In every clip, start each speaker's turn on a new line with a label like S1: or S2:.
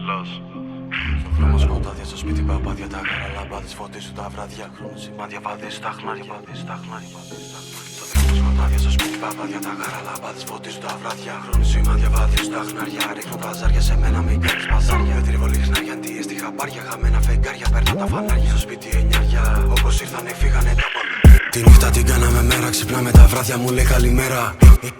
S1: Λος. Στο δρόμο σκοτάδια, στο σπίτι παπάδια. Τα καραλάμπαδες φωτίζουν τα βράδια. Χρόνου σημάδια βαδίζουν τα χνάρια. Στο δρόμο σκοτάδια, στο σπίτι παπάδια. Τα καραλάμπαδες φωτίζουν τα βράδια. Χρόνου σημάδια βαδίζουν τα χνάρια. Ρίχνω τα ζάρια σε μένα, μην κάνεις παζάρια. Με τριβολή χνάρια, τι στη χαπάρια. Χαμένα φεγγάρια, παίρνω τα φανάρια. Στο σπίτι εννιάρια, όπως ήρθανε φύγανε τα πολλά. Τη νύχτα την κάναμε μέρα, ξυπνάμε τα βράδια, μου λέει καλημέρα.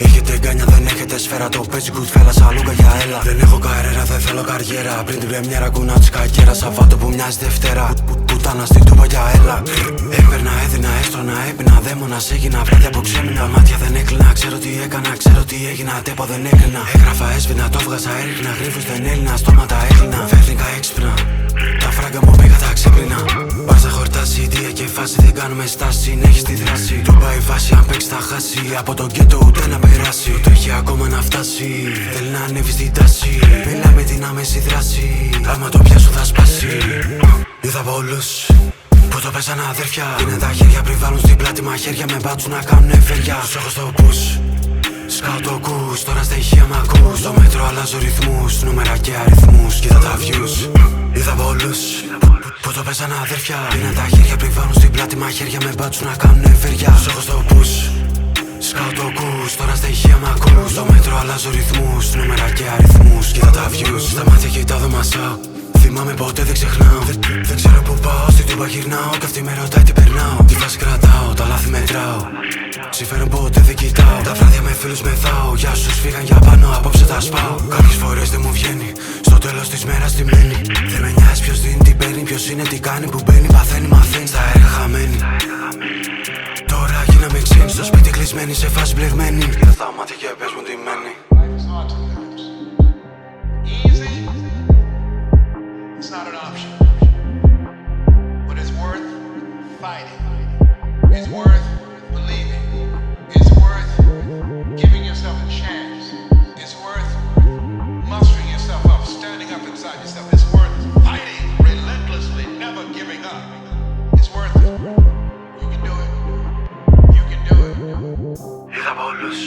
S1: Έχετε γκάνια, δεν έχετε σφαίρα. Το παίζει good fellas, αλούγκα για έλα. Δεν έχω καρέρα, δεν θέλω καριέρα. Πριν την πρεμιέρα, κουνά της κακέρα. Σαββάτο που μοιάζει Δευτέρα. Πουτάνα στην τούμπα για έλα. Έπαιρνα, έδινα, έστρωνα, έπινα. Δαίμονας έγινα, βράδια που ξέμεινα. Μάτια δεν έκλεινα, ξέρω τι έκανα, ξέρω τι έγινα. Τέπο δεν έκρινα. Έγραφα, έσβηνα, το βγάζα, έριχνα. Γρήφους δεν έλυνα, στόματα έκλεινα. Φεύγα έξυπνα. Τα φράγκα μου πήγα, τα ξύπνηνα. Πας να χορτάσει, τι και φάση, δεν κάνουμε στάση. Συνέχισε τη δράση. Του πάει βάση, αν παίξει θα χάσει. Από το γκέτο ούτε να περάσει. Του έχει ακόμα να φτάσει. Θέλει να ανέβει στην τάση. Μιλά με την άμεση δράση. Άμα το πιάσω θα σπάσει. Είδα πολλούς που το πέσαν αδέρφια. Είναι τα χέρια πριν βάλουν στην πλάτη μαχαίρια. Με μπάτσουν να κάνουν ευέρια. Τους έχω στο πους. Σκάω το ακούς, τώρα στα ηχεία μ' ακούς. Στο μέτρο αλλάζω ρυθμούς, νούμερα και αριθμούς. Κοίτα τα views. Είδα πολλούς που το πέσαν αδέρφια. Είναι τα χέρια πριν βάλουν στην πλάτη μαχαίρια. Με μπάτσουν να κάνουν ευέρια. Τους έχω στο πους. Σκάω το ακούς, τώρα στα ηχεία μ' ακούς. Στο μέτρο αλλάζω ρυθμούς, νούμερα και αριθμούς. Κοίτα τα views. Στα μάτια κοιτάω, μασάω. Θυμάμαι ποτέ δεν ξεχνάω. Δεν ξέρω που πάω, στη τούμπα γυρνάω. Κι αυτή με ρωτάει τι περνάω. Τη φάση κρατάω, τα λάθη μετράω. Συμφέρον ποτέ δεν κοιτάω. Τα βράδια με φίλους μεθάω. Για όσους φύγαν για πάνω, απόψε τα σπάω. Κάποιες φορές δεν μου βγαίνει. Στο τέλος της μέρας τι μένει. Δεν με νοιάζει ποιος δίνει, τι παίρνει. Ποιος είναι, τι κάνει, που μπαίνει. Παθαίνει, μαθαίνει. Στα έργα χαμένη. Τώρα γίναμε ξένοι. Στο σπίτι κλεισμένοι, σε φάση μπλεγμένοι. Κοίτα τα μάτια και πες μου τι μένει.
S2: It's not an option, but it's worth fighting. It's worth believing. It's worth giving yourself a chance. It's worth mustering yourself up, standing up inside yourself. It's worth fighting relentlessly, never giving up. It's worth it. You can do it. You can do it.
S1: Είδα πολλούς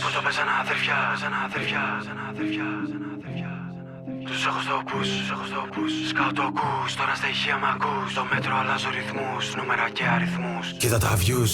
S1: που το πέσαν αδέρφια. Τους έχω στο πους, σκάω το ακούς. Τώρα στα ηχεία μ' ακούς. Στο μέτρο αλλάζω ρυθμούς, νούμερα και αριθμούς. Κοίτα τα views.